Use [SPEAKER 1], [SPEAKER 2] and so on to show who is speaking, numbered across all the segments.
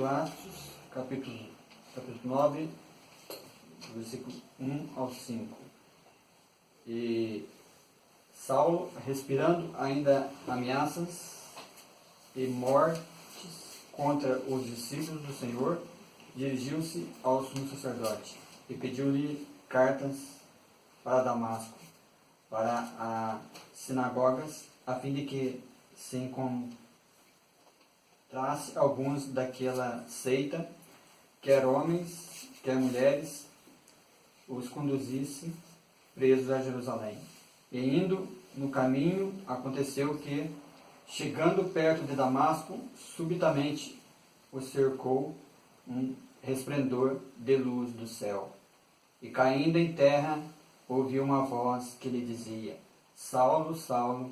[SPEAKER 1] Atos, capítulo 9, versículo 1 ao 5. E Saulo, respirando ainda ameaças e mortes contra os discípulos do Senhor, dirigiu-se ao sumo sacerdote e pediu-lhe cartas para Damasco, para as sinagogas, a fim de que se encontrasse alguns daquela seita, quer homens, quer mulheres, os conduzisse presos a Jerusalém. E indo no caminho, aconteceu que, chegando perto de Damasco, subitamente o cercou um resplendor de luz do céu. E caindo em terra, ouviu uma voz que lhe dizia: Saulo, Saulo,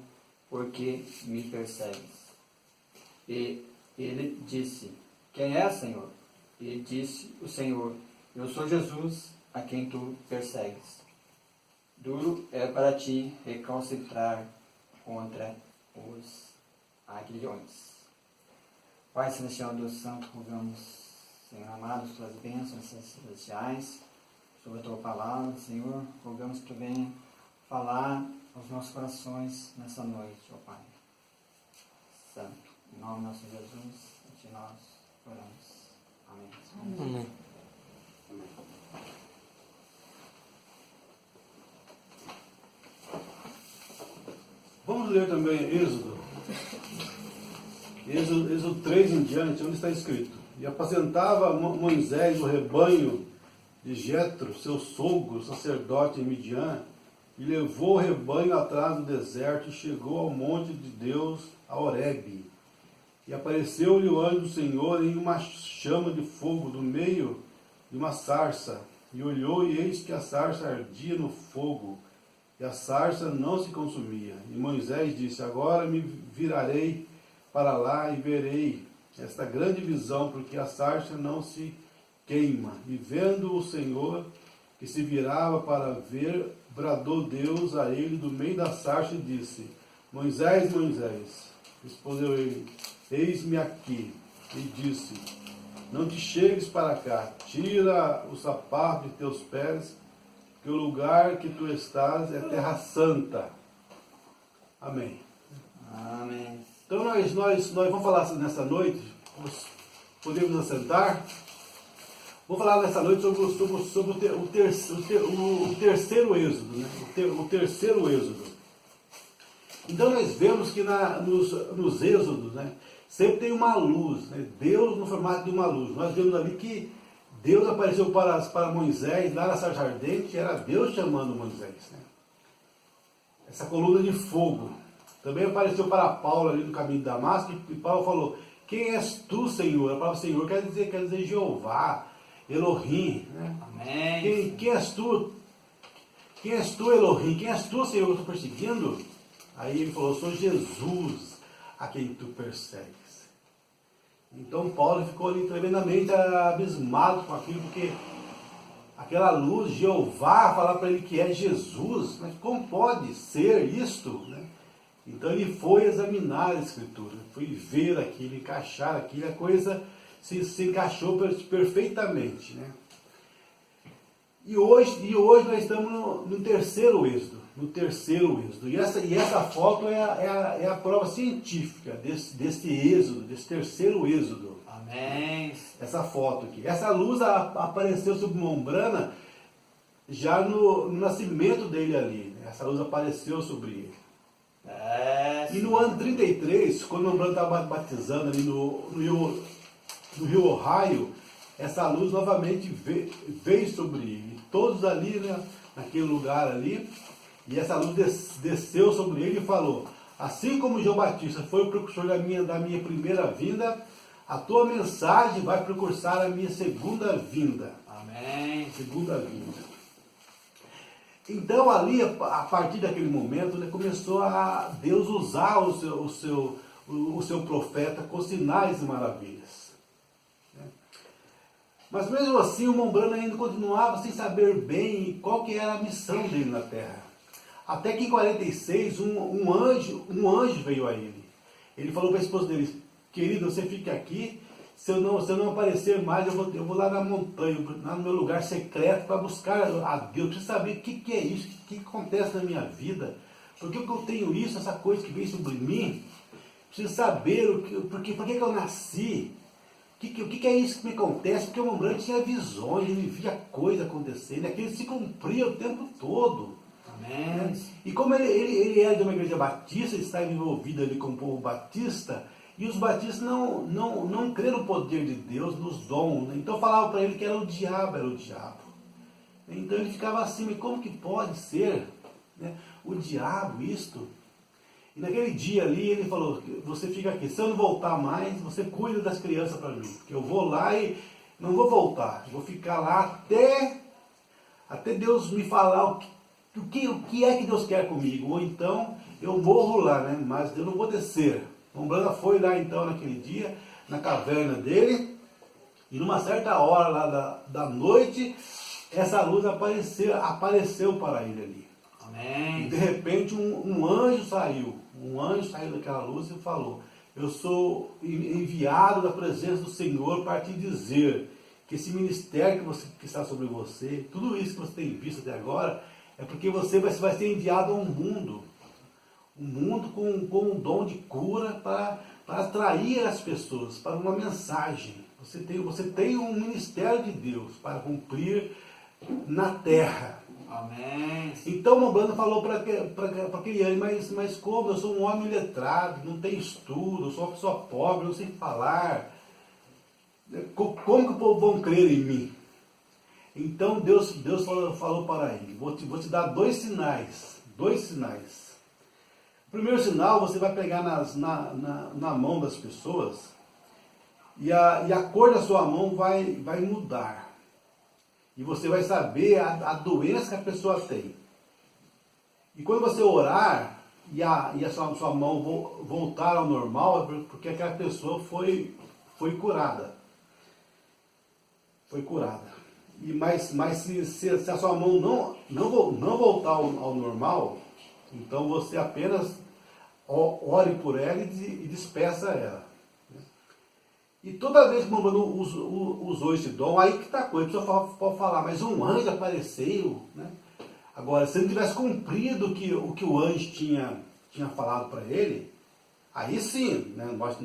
[SPEAKER 1] por que me persegues? E ele disse: Quem é, Senhor? E disse o Senhor: Eu sou Jesus, a quem tu persegues. Duro é para ti recalcitrar contra os aguilhões. Pai Celestial, Deus Santo, rogamos, Senhor amado, suas bênçãos celestiais sobre a tua palavra, Senhor. Rogamos que tu venha falar aos nossos corações nessa noite, ó Pai Santo. Em nome do nosso Jesus, a ti nós oramos. Amém.
[SPEAKER 2] Amém.
[SPEAKER 3] Vamos ler também Êxodo. Êxodo 3 em diante, onde está escrito: E apacentava Moisés o rebanho de Jetro, seu sogro, sacerdote em Midian, e levou o rebanho atrás do deserto e chegou ao monte de Deus, a Horebe. E apareceu-lhe o anjo do Senhor em uma chama de fogo do meio de uma sarça. E olhou, e eis que a sarça ardia no fogo, e a sarça não se consumia. E Moisés disse: Agora me virarei para lá e verei esta grande visão, porque a sarça não se queima. E vendo o Senhor que se virava para ver, bradou Deus a ele do meio da sarça e disse: Moisés, Moisés. Respondeu ele: Eis-me aqui. E disse: Não te chegues para cá, tira o sapato de teus pés, que o lugar que tu estás é terra santa. Amém.
[SPEAKER 1] Amém.
[SPEAKER 3] Então nós vamos falar nessa noite, podemos assentar. Vou falar nessa noite sobre o terceiro êxodo, né? O terceiro êxodo. Então nós vemos que nos êxodos, né, sempre tem uma luz, né? Deus no formato de uma luz. Nós vemos ali que Deus apareceu para Moisés lá na sarça ardente, era Deus chamando Moisés, né? Essa coluna de fogo. Também apareceu para Paulo ali no caminho de Damasco, e Paulo falou: Quem és tu, Senhor? A palavra Senhor quer dizer Jeová, Elohim, né?
[SPEAKER 1] Amém.
[SPEAKER 3] Quem és tu? Quem és tu, Elohim? Quem és tu, Senhor, que eu estou perseguindo? Aí ele falou: Sou Jesus, a quem tu persegues. Então Paulo ficou ali tremendamente abismado com aquilo, porque aquela luz, Jeová, falar para ele que é Jesus, mas como pode ser isto, né? Então ele foi examinar a Escritura, foi ver aquilo, encaixar aquilo, a coisa se encaixou perfeitamente, né? E hoje nós estamos no terceiro êxodo, E essa foto é a prova científica desse êxodo, desse terceiro êxodo.
[SPEAKER 1] Amém.
[SPEAKER 3] Essa foto aqui. Essa luz apareceu sobre Mombrana já no nascimento dele ali, né? Essa luz apareceu sobre ele. E no ano 33, quando Mombrana estava batizando ali no Rio Ohio, essa luz novamente veio sobre ele. Todos ali, né, naquele lugar ali, e essa luz desceu sobre ele e falou: Assim como João Batista foi o precursor da minha primeira vinda, a tua mensagem vai precursar a minha segunda vinda.
[SPEAKER 1] Amém.
[SPEAKER 3] Segunda vinda. Então ali, a partir daquele momento, né, começou a Deus usar o seu profeta com sinais e maravilhas. Mas mesmo assim o Mombrana ainda continuava sem saber bem qual que era a missão dele na Terra. Até que em 46 um anjo veio a ele. Ele falou para a esposa dele: Querido, você fica aqui, se eu não aparecer mais, eu vou lá na montanha, lá no meu lugar secreto, para buscar a Deus, preciso saber o que é isso, o que acontece na minha vida, por que eu tenho isso, essa coisa que vem sobre mim, preciso saber por que eu nasci, o que é isso que me acontece, porque o Mombrana tinha visões, ele via coisa acontecendo, aquilo se cumpria o tempo todo.
[SPEAKER 1] Amém.
[SPEAKER 3] E como ele era de uma igreja batista, ele estava envolvido ali com o povo batista, e os batistas não creram no poder de Deus, nos dons, né? Então falava para ele que era o diabo. Então ele ficava assim, mas como que pode ser, né, o diabo isto? E naquele dia ali ele falou, você fica aqui, se eu não voltar mais, você cuida das crianças para mim, porque eu vou lá e não vou voltar, vou ficar lá até Deus me falar o que é que Deus quer comigo, ou então eu morro lá, né? Mas eu não vou descer. Mombrana foi lá então naquele dia, na caverna dele, e numa certa hora lá da noite, essa luz apareceu para ele ali.
[SPEAKER 1] Amém.
[SPEAKER 3] E de repente um anjo saiu daquela luz e falou, eu sou enviado da presença do Senhor para te dizer que esse ministério que está sobre você, tudo isso que você tem visto até agora, é porque você vai ser enviado a um mundo com um dom de cura para atrair as pessoas para uma mensagem. Você tem um ministério de Deus para cumprir na terra.
[SPEAKER 1] Amém.
[SPEAKER 3] Então Mombrana falou para aquele homem, mas como? Eu sou um homem letrado, não tenho estudo, eu sou uma pessoa pobre, não sei falar. Como que o povo vão crer em mim? Então Deus falou para ele, vou te dar dois sinais. O primeiro sinal, você vai pegar na mão das pessoas e a cor da sua mão vai mudar. E você vai saber a doença que a pessoa tem. E quando você orar e a sua mão voltar ao normal, é porque aquela pessoa foi curada. Foi curada. Mas se a sua mão não voltar ao normal, então você apenas ore por ela e despeça ela. E toda vez que o Mombrana usou esse dom, aí que está a coisa, a pessoa pode falar, mas um anjo apareceu, né? Agora, se ele tivesse cumprido o que o anjo tinha falado para ele, aí sim, né? nós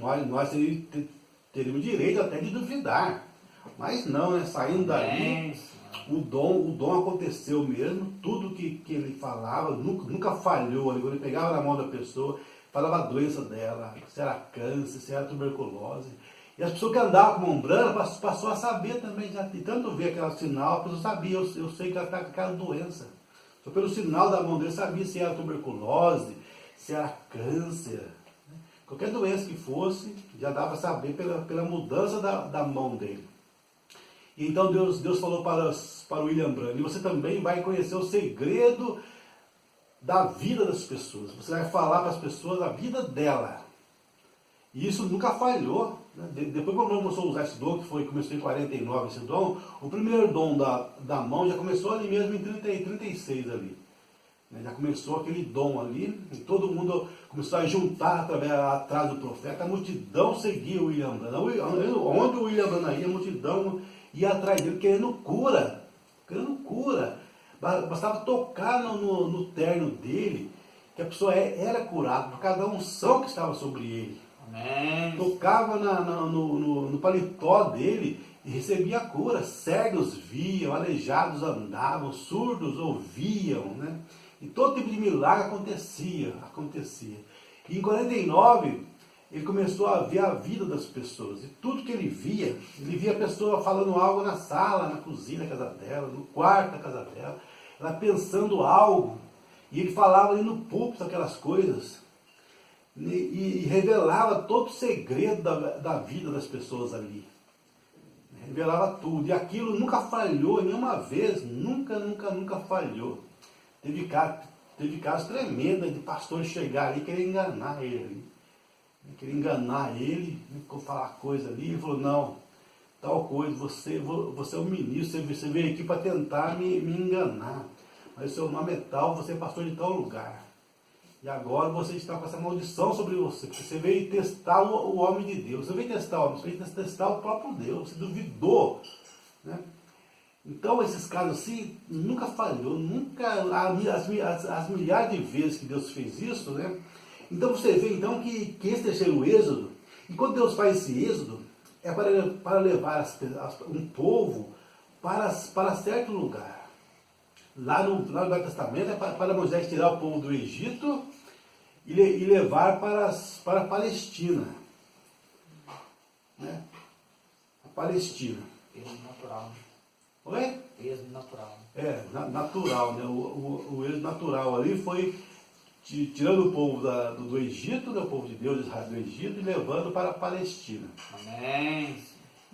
[SPEAKER 3] teríamos direito até de duvidar. Mas não, né? Saindo dali, o dom aconteceu mesmo, tudo que ele falava, nunca falhou ali. Quando ele pegava na mão da pessoa, falava a doença dela, se era câncer, se era tuberculose. E as pessoas que andavam com Mombrana passou a saber também, já de tanto ver aquele sinal, a pessoa sabia, eu sei que ela está com aquela doença. Só pelo sinal da mão dele sabia se era tuberculose, se era câncer. Qualquer doença que fosse, já dava para saber pela mudança da mão dele. E então Deus falou para o William Branham, e você também vai conhecer o segredo da vida das pessoas. Você vai falar para as pessoas a vida dela. E isso nunca falhou. Né? Depois que o Mombrana começou a usar esse dom, que começou em 49 esse dom, o primeiro dom da mão já começou ali mesmo em 36 ali. Já começou aquele dom ali, e todo mundo começou a juntar atrás do profeta, a multidão seguia o William Branham. Onde o William Branham ia, a multidão ia atrás dele, querendo cura. Bastava tocar no terno dele, que a pessoa era curada, por causa da unção que estava sobre ele.
[SPEAKER 1] Amém.
[SPEAKER 3] Tocava no paletó dele e recebia a cura. Cegos viam, aleijados andavam, surdos ouviam, né? E todo tipo de milagre acontecia. E em 49, ele começou a ver a vida das pessoas. E tudo que ele via a pessoa falando algo na sala, na cozinha da casa dela, no quarto da casa dela, ela pensando algo. E ele falava ali no púlpito aquelas coisas. E revelava todo o segredo da vida das pessoas ali. Revelava tudo. E aquilo nunca falhou nenhuma vez. Nunca falhou. Teve casos tremendos de pastores chegar ali e querer enganar ele. Falar coisa ali. Ele falou, não, tal coisa, você é um ministro, você veio aqui para tentar me enganar. Mas o seu nome é tal, você é pastor de tal lugar. E agora você está com essa maldição sobre você, porque você veio testar o homem de Deus. Você veio testar o homem, você veio testar o próprio Deus, você duvidou, né? Então, esses casos assim, nunca falhou, nunca, as milhares de vezes que Deus fez isso, né? Então você vê então que esse terceiro êxodo, e quando Deus faz esse êxodo, é para levar um povo para certo lugar. Lá no Velho Testamento é para Moisés tirar o povo do Egito e levar para a Palestina. Né? A Palestina.
[SPEAKER 1] Êxodo natural.
[SPEAKER 3] Oi?
[SPEAKER 1] Êxodo natural.
[SPEAKER 3] Natural, né? O êxodo natural ali foi tirando o povo do Egito, né? O povo de Deus, Israel do Egito, e levando para a Palestina.
[SPEAKER 1] Amém.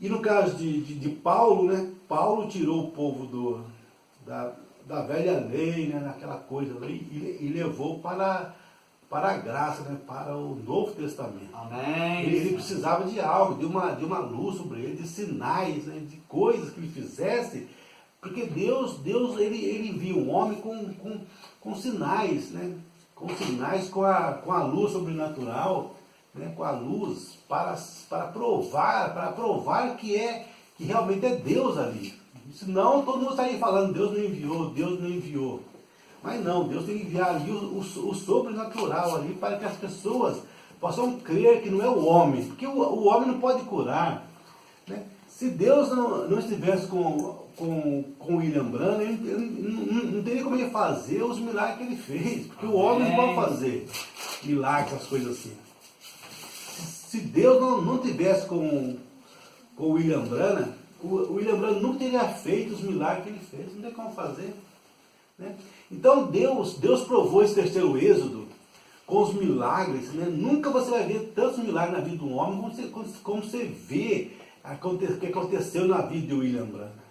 [SPEAKER 3] E no caso de Paulo, né? Paulo tirou o povo da velha lei, né? Naquela coisa ali, e levou para a graça, né? Para o Novo Testamento.
[SPEAKER 1] Amém.
[SPEAKER 3] Ele precisava de algo, de uma luz sobre ele, de sinais, né? De coisas que ele fizesse, porque Deus ele envia um homem com sinais, né? Com sinais, com a luz sobrenatural, né? Com a luz para provar que realmente é Deus ali. Senão todo mundo estaria falando, Deus não enviou, Deus não enviou. Mas não, Deus tem que enviar ali o sobrenatural ali para que as pessoas possam crer que não é o homem, porque o homem não pode curar. Né? Se Deus não estivesse com William Branham, ele não teria como ele fazer os milagres que ele fez, porque o homem não pode fazer milagres, essas coisas assim. Se Deus não tivesse com William Branham, o William Branham nunca teria feito os milagres que ele fez, não tem como fazer. Né? Então Deus provou esse terceiro êxodo com os milagres. Né? Nunca você vai ver tantos milagres na vida de um homem como você vê o que aconteceu na vida de William Branham.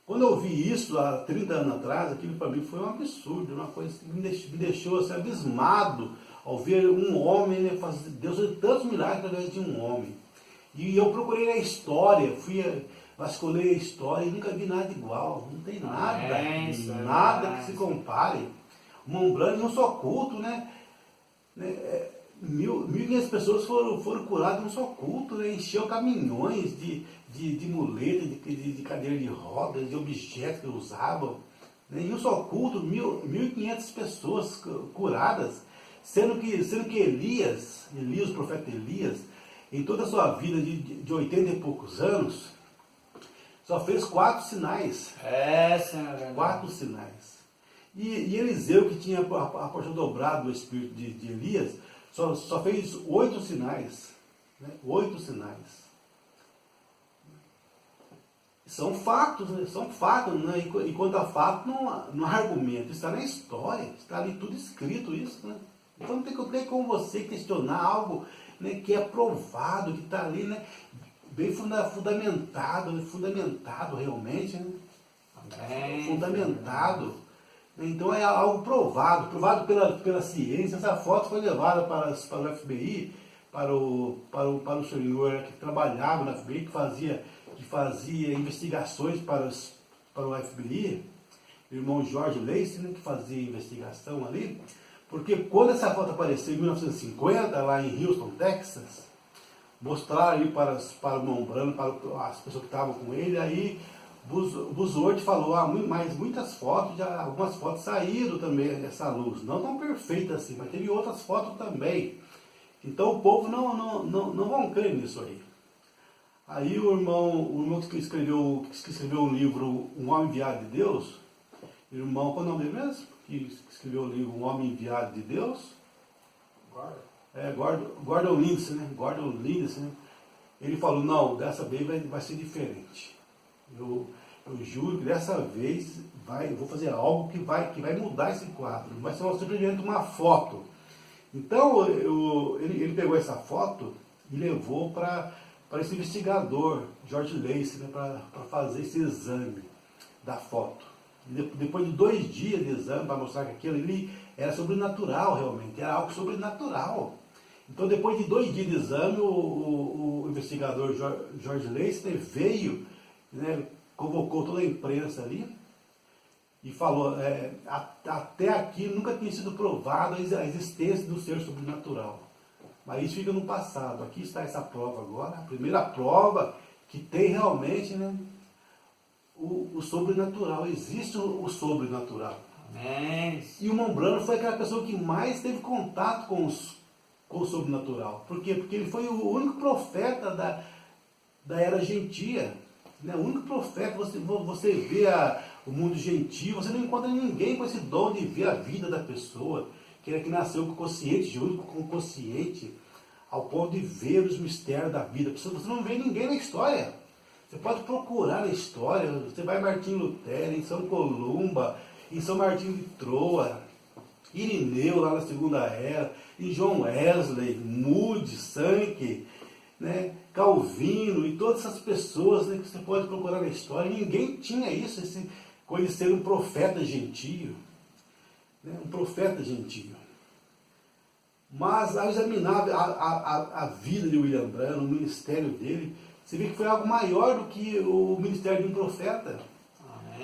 [SPEAKER 3] Quando eu vi isso há 30 anos atrás, aquilo para mim foi um absurdo, uma coisa que me deixou assim, abismado ao ver um homem, né, fazer Deus fez tantos milagres através de um homem. E eu procurei na história, vasculhei a história e nunca vi nada igual. Não tem nada que se compare. O Mont Blanc, num só culto, né? 1.500 pessoas foram curadas num só culto, né? Encheu caminhões de muletas, de cadeira de rodas, de objetos que usavam. Né? Em um só culto, 1.500 pessoas curadas, sendo que Elias, o profeta Elias, em toda a sua vida de 80 e poucos anos, só fez 4 sinais.
[SPEAKER 1] Senhor.
[SPEAKER 3] 4 sinais. E Eliseu, que tinha a porção dobrada do espírito de Elias, só fez 8 sinais. Né? 8 sinais. São fatos, né? São fatos, né? E quanto a fato, não há argumento. Está na história, está ali tudo escrito isso. Né? Então não tem como você questionar algo, né, que é provado, que está ali, né, bem fundamentado realmente. Né? Fundamentado. Então é algo provado pela ciência. Essa foto foi levada para o FBI, para o senhor que trabalhava na FBI, que fazia investigações para o FBI, o irmão George Lacey, né, que fazia investigação ali, porque quando essa foto apareceu em 1950, lá em Houston, Texas, mostraram ali para o Mont Blanc, para as pessoas que estavam com ele, aí Buzzword falou, mas muitas fotos, algumas fotos saíram também dessa luz, não tão perfeita assim, mas teve outras fotos também. Então o povo não vão crer nisso aí. Aí o irmão que escreveu um livro, Um Homem Enviado de Deus, irmão, qual é o nome dele mesmo? Que escreveu o livro Um Homem Enviado de Deus? Gordon Lindsay, né? Gordon Lindsay, né? Ele falou, não, dessa vez vai ser diferente. Eu juro que dessa vez eu vou fazer algo que vai mudar esse quadro. Não vai ser simplesmente uma foto. Então, ele pegou essa foto e levou para esse investigador, George Lacey, né, para fazer esse exame da foto. E depois de 2 dias de exame, para mostrar que aquilo ali era sobrenatural realmente, era algo sobrenatural. Então, depois de 2 dias de exame, o investigador George Lacey veio, né, convocou toda a imprensa ali e falou, até aqui nunca tinha sido provado a existência do ser sobrenatural. Mas isso fica no passado. Aqui está essa prova agora, a primeira prova que tem realmente, né, o sobrenatural. Existe o sobrenatural.
[SPEAKER 1] Amém.
[SPEAKER 3] E o Mombrano foi aquela pessoa que mais teve contato com o sobrenatural. Por quê? Porque ele foi o único profeta da era gentia. Né? O único profeta, você vê o mundo gentil, você não encontra ninguém com esse dom de ver a vida da pessoa, que nasceu com o consciente, junto com o consciente, ao ponto de ver os mistérios da vida. Você não vê ninguém na história. Você pode procurar na história, você vai em Martinho Lutero, em São Columba, em São Martinho de Troa, Irineu lá na Segunda Era, em John Wesley, Moody, Sankey, né, Calvino e todas essas pessoas, né, que você pode procurar na história. Ninguém tinha isso, esse coisa de ser um profeta gentio, né, um profeta gentio. Mas ao examinar a vida de William Branham, o ministério dele, você vê que foi algo maior do que o ministério de um profeta.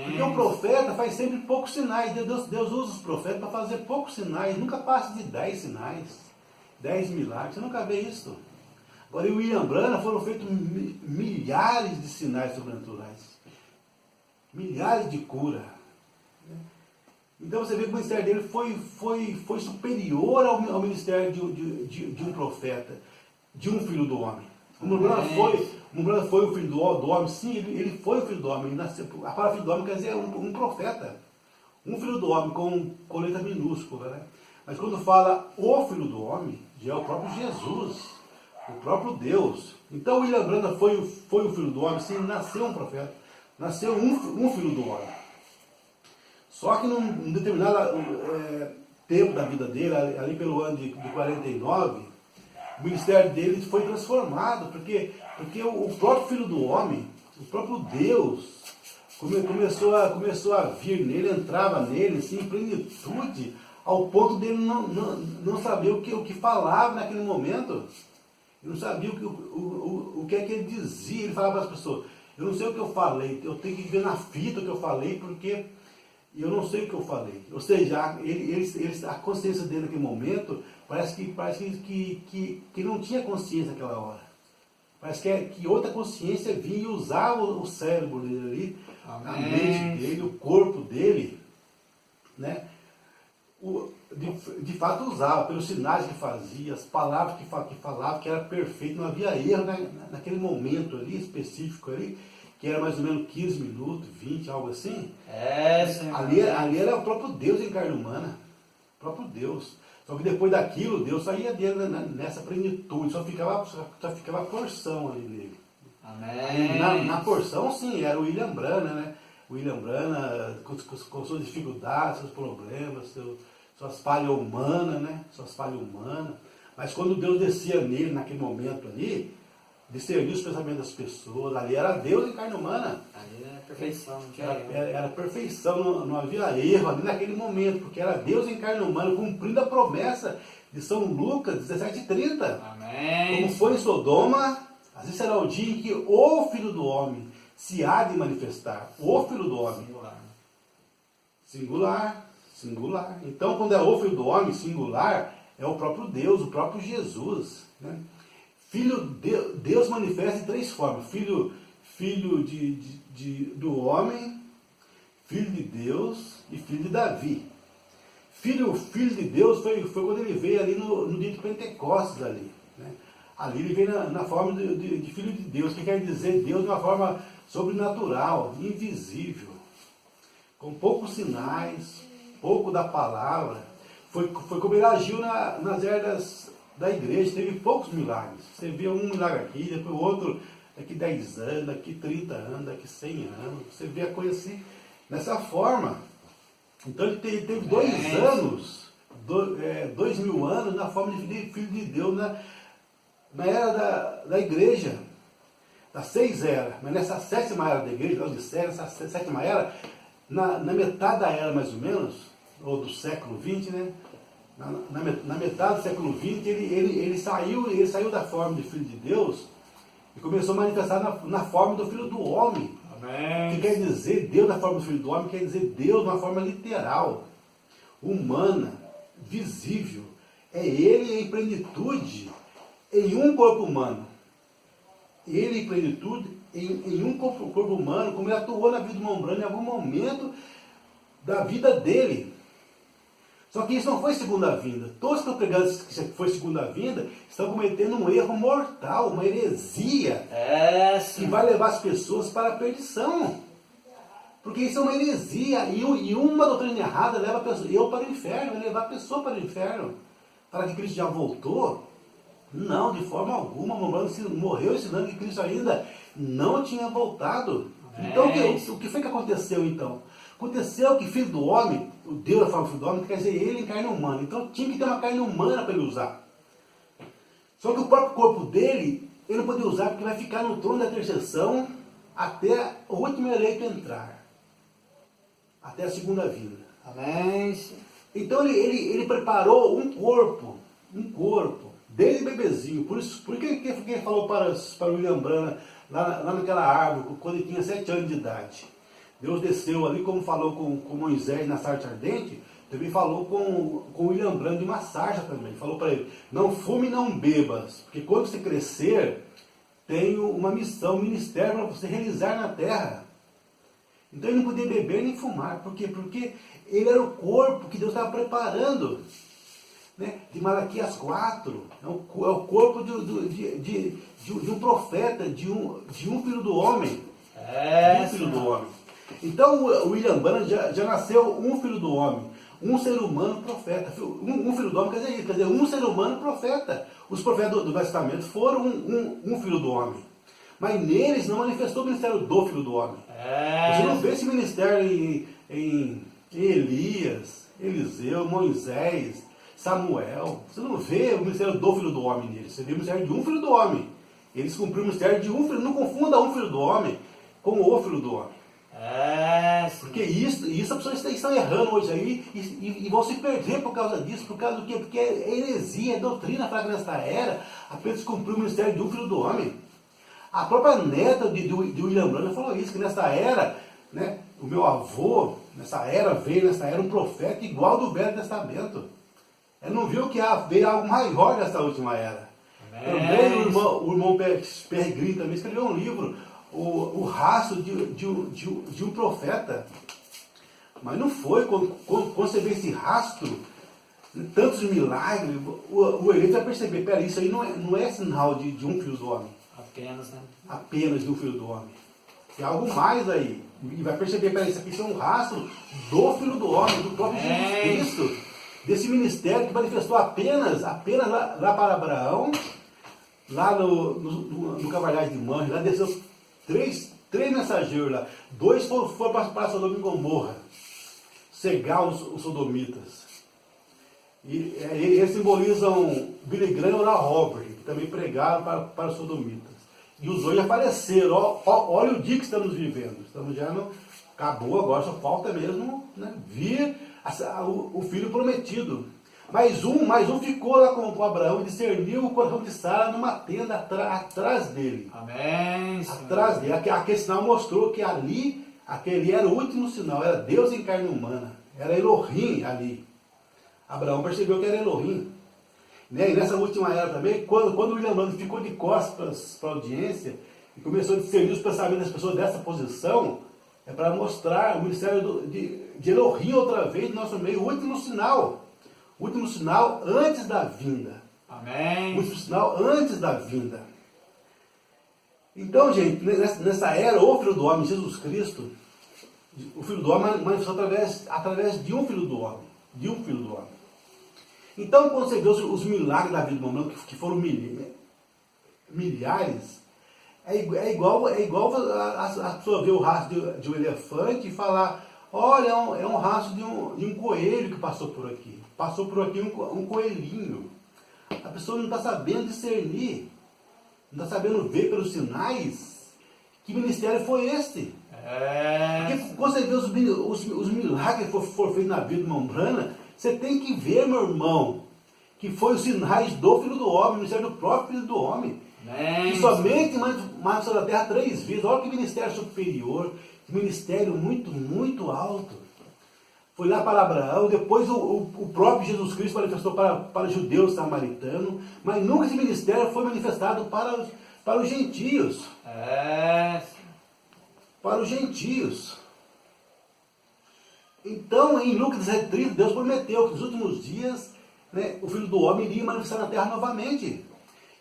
[SPEAKER 3] Porque um profeta faz sempre poucos sinais. Deus usa os profetas para fazer poucos sinais. Nunca passa de 10 sinais, 10 milagres. Você nunca vê isso. Agora, em William Branham foram feitos milhares de sinais sobrenaturais. Milhares de cura. Então você vê que o ministério dele foi superior ao ministério de um profeta, de um filho do homem. O Mombrano foi o filho do homem, sim, ele foi o filho do homem. A palavra filho do homem quer dizer um profeta. Um filho do homem com letra minúscula, né? Mas quando fala o filho do homem, já é o próprio Jesus, o próprio Deus. Então William Branham foi o filho do homem, sim, nasceu um profeta, nasceu um filho do homem. Só que num determinado tempo da vida dele, ali pelo ano de 49, o ministério dele foi transformado, porque o próprio Filho do Homem, o próprio Deus, começou a vir nele, entrava nele, assim, em plenitude, ao ponto dele não saber o que falava naquele momento. Ele não sabia o que é que ele dizia. Ele falava para as pessoas, eu não sei o que eu falei, eu tenho que ver na fita o que eu falei, porque eu não sei o que eu falei. Ou seja, a consciência dele naquele momento parece que não tinha consciência naquela hora. Parece que outra consciência vinha e usava o cérebro dele ali, a mente dele, o corpo dele, né? De fato usava, pelos sinais que fazia, as palavras que falava, que era perfeito, não havia erro naquele momento ali, específico ali, que era mais ou menos 15 minutos, 20, algo assim. Ali era o próprio Deus em carne humana. O próprio Deus. Só que depois daquilo, Deus saía dele nessa plenitude. Só ficava a porção ali nele.
[SPEAKER 1] Amém.
[SPEAKER 3] Na porção, sim, era o William Branham, né? O William Branham, com suas dificuldades, seus problemas, suas falhas humanas, né? Suas falhas humanas. Mas quando Deus descia nele, naquele momento ali, discernir os pensamentos das pessoas, ali era Deus em carne humana.
[SPEAKER 1] Ali era perfeição, não tinha
[SPEAKER 3] era perfeição, não havia erro ali naquele momento, porque era Deus em carne humana, cumprindo a promessa de São Lucas 17:30.
[SPEAKER 1] Amém.
[SPEAKER 3] Como foi em Sodoma, assim será o dia em que o Filho do Homem se há de manifestar. O Filho do Homem. Singular. Então, quando é o Filho do Homem, singular, é o próprio Deus, o próprio Jesus, né? Deus manifesta em 3 formas: filho do homem, filho de Deus e filho de Davi. Filho de Deus foi quando ele veio ali no dia de Pentecostes ali, né? Ali ele veio na forma de filho de Deus, que quer dizer Deus de uma forma sobrenatural, invisível, com poucos sinais, pouco da palavra. Foi como ele agiu nas eras da igreja, teve poucos milagres. Você vê um milagre aqui, depois outro daqui 10 anos, daqui 30 anos, daqui 100 anos. Você vê a coisa assim, dessa forma. Então ele teve 2 anos, 2000 anos na forma de filho de Deus, na era da igreja, das 6 eras. Mas nessa 7ª era da igreja, essa 7ª era, na metade da era mais ou menos, ou do século 20, né? Na metade do século XX, ele saiu da forma de filho de Deus e começou a manifestar na forma do Filho do Homem.
[SPEAKER 1] Amém.
[SPEAKER 3] Que quer dizer Deus na forma do Filho do Homem, quer dizer Deus de uma forma literal, humana, visível. É Ele em plenitude, em um corpo humano. Ele em plenitude, em um corpo humano, como Ele atuou na vida do irmão Branham em algum momento da vida dele. Só que isso não foi segunda vinda. Todos que estão pregando que foi segunda vinda estão cometendo um erro mortal, uma heresia, que vai levar as pessoas para a perdição. Porque isso é uma heresia, e uma doutrina errada leva a pessoa, para o inferno, vai levar a pessoa para o inferno. Para que Cristo já voltou? Não, de forma alguma. Morreu ensinando que Cristo ainda não tinha voltado. Então, o que foi que aconteceu então? Aconteceu que Filho do Homem, o Deus da forma do Filho do Homem, quer dizer, ele em carne humana. Então tinha que ter uma carne humana para ele usar. Só que o próprio corpo dele, ele não podia usar porque vai ficar no trono da intercessão até o último eleito entrar. Até a segunda vinda.
[SPEAKER 1] Amém.
[SPEAKER 3] Então ele preparou um corpo, desde bebezinho. Por que ele falou para o William Branham, lá naquela árvore, quando ele tinha 7 anos de idade. Deus desceu ali, como falou com Moisés na sarça ardente, também falou com William Branham de uma sarça também. Ele falou para ele, não fume e não bebas, porque quando você crescer, tenho uma missão, um ministério para você realizar na terra. Então ele não podia beber nem fumar. Por quê? Porque ele era o corpo que Deus estava preparando. Né? De Malaquias 4, é o corpo de um profeta, de um filho do homem. De um filho do homem. Então o William Branham já nasceu um filho do homem, um ser humano profeta. Um filho do homem quer dizer isso, quer dizer um ser humano profeta. Os profetas do Velho Testamento foram um filho do homem. Mas neles não manifestou o ministério do Filho do Homem. Você não vê esse ministério em Elias, Eliseu, Moisés, Samuel. Você não vê o ministério do Filho do Homem neles. Você vê o ministério de um Filho do Homem. Eles cumpriram o ministério de um Filho. Não confunda um Filho do Homem com o Filho do Homem. Porque isso as pessoas estão errando hoje aí e vão se perder por causa disso. Por causa do quê? Porque é heresia, é doutrina para nesta era apenas cumprir o ministério de um Filho do Homem. A própria neta de William Branham falou isso, que nessa era, né, o meu avô, veio nessa era um profeta igual do Velho Testamento. Ele não viu que veio algo maior nessa última era. Também o irmão Peregrino também escreveu um livro, o rastro de um profeta. Mas não foi, quando você vê esse rastro, tantos milagres, o eleito vai perceber, peraí, isso aí não é sinal de um filho do homem.
[SPEAKER 1] Apenas, né?
[SPEAKER 3] Apenas de um filho do homem. Tem algo mais aí. E vai perceber, peraí, isso aqui é um rastro do Filho do Homem, do próprio Jesus Cristo. Desse ministério que manifestou apenas lá para Abraão, lá no Cavalhais de Manre, lá desceu três mensageiros lá. 2 foram para Sodoma e Gomorra, cegar os sodomitas. E eles simbolizam Billy Graham e Oral Roberts, que também pregaram para os sodomitas. E os dois apareceram. Olha o dia que estamos vivendo. Estamos já acabou agora, só falta mesmo, né, vir o filho prometido. Mais um ficou lá com Abraão e discerniu o coração de Sara numa tenda atrás dele.
[SPEAKER 1] Amém.
[SPEAKER 3] Atrás dele. Aquele sinal mostrou que ali, aquele era o último sinal, era Deus em carne humana. Era Elohim ali. Abraão percebeu que era Elohim. Né? E nessa última era também, quando o William Branham ficou de costas para a audiência e começou a discernir os pensamentos das pessoas dessa posição, é para mostrar o ministério de Elohim outra vez no nosso meio, o último sinal. O último sinal antes da vinda.
[SPEAKER 1] Amém.
[SPEAKER 3] O último sinal antes da vinda. Então, gente, nessa era, o Filho do Homem, Jesus Cristo, o Filho do Homem manifestou através de um Filho do Homem. De um Filho do Homem. Então, quando você vê os milagres da vida do homem, que foram milhares, é igual a pessoa ver o rastro de um elefante e falar, olha, é um rastro de um coelho que passou por aqui. Passou por aqui um coelhinho. A pessoa não está sabendo discernir, não está sabendo ver pelos sinais que ministério foi este. Porque quando você vê os milagres que foram feitos na vida do irmão Branham, você tem que ver, meu irmão, que foi os sinais do Filho do Homem, o ministério do próprio Filho do Homem.
[SPEAKER 1] Amém.
[SPEAKER 3] E somente manifestou na terra 3 vezes. Olha que ministério superior, ministério muito alto. Foi lá para Abraão, depois o próprio Jesus Cristo manifestou para judeus samaritanos, mas nunca esse ministério foi manifestado para os gentios. Para os gentios. Então, em Lucas 17:30, Deus prometeu que nos últimos dias, né, o Filho do Homem iria manifestar na terra novamente.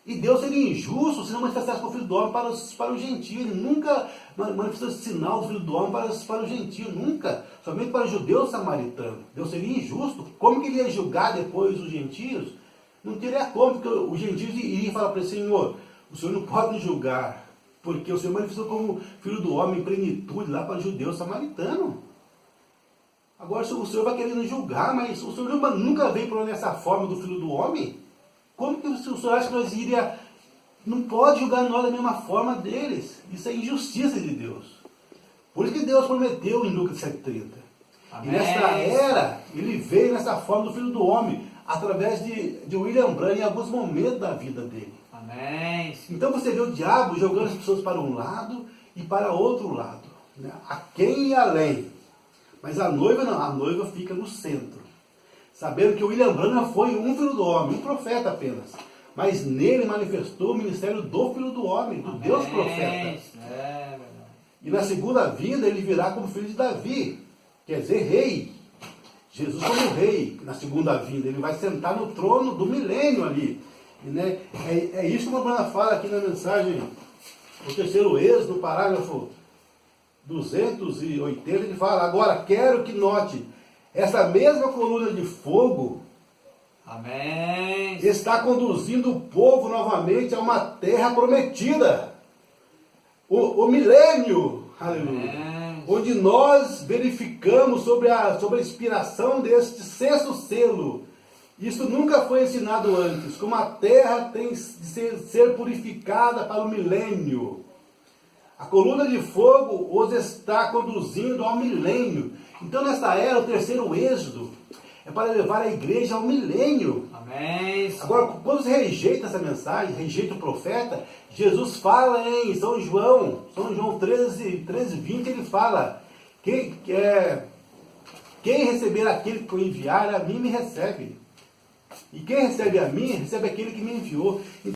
[SPEAKER 3] E Deus seria injusto se não manifestasse o Filho do Homem para os gentios. Ele nunca manifestou esse sinal do Filho do Homem para os gentios, nunca. Somente para os judeus samaritanos. Deus seria injusto. Como que ele ia julgar depois os gentios? Não teria como, porque os gentios iriam falar para ele: Senhor, o Senhor não pode nos julgar, porque o Senhor manifestou como Filho do Homem em plenitude lá para os judeus samaritanos. Agora o Senhor vai querer nos julgar, mas o Senhor nunca veio nessa forma do Filho do Homem. Como que o Senhor acha que nós iria... Não pode julgar nós da mesma forma deles. Isso é injustiça de Deus. Por isso que Deus prometeu em Lucas 7:30. E nesta era, ele veio nessa forma do Filho do Homem, através de William Branham em alguns momentos da vida dele.
[SPEAKER 1] Amém.
[SPEAKER 3] Então você vê o diabo jogando as pessoas para um lado e para outro lado, né? Aquém e além. Mas a noiva não, a noiva fica no centro. Sabendo que o William Branham foi um Filho do Homem, um profeta apenas. Mas nele manifestou o ministério do Filho do Homem, do Deus profeta. E na segunda vinda ele virá como filho de Davi, quer dizer, rei. Jesus como rei, na segunda vinda. Ele vai sentar no trono do milênio ali. E, né, é isso que o Branham fala aqui na mensagem, no terceiro Êxodo, no parágrafo 280, ele fala: agora quero que note, essa mesma coluna de fogo,
[SPEAKER 1] amém,
[SPEAKER 3] está conduzindo o povo novamente a uma terra prometida, o milênio, aleluia,
[SPEAKER 1] amém,
[SPEAKER 3] onde nós verificamos sobre a inspiração deste sexto selo. Isso nunca foi ensinado antes, como a terra tem de ser purificada para o milênio. A coluna de fogo os está conduzindo ao milênio. Então, nessa era, o terceiro Êxodo é para levar a igreja ao milênio.
[SPEAKER 1] Amém.
[SPEAKER 3] Agora, quando você rejeita essa mensagem, rejeita o profeta, Jesus fala em São João 13:20, ele fala: quem receber aquele que eu enviar, a mim me recebe. E quem recebe a mim, recebe aquele que me enviou.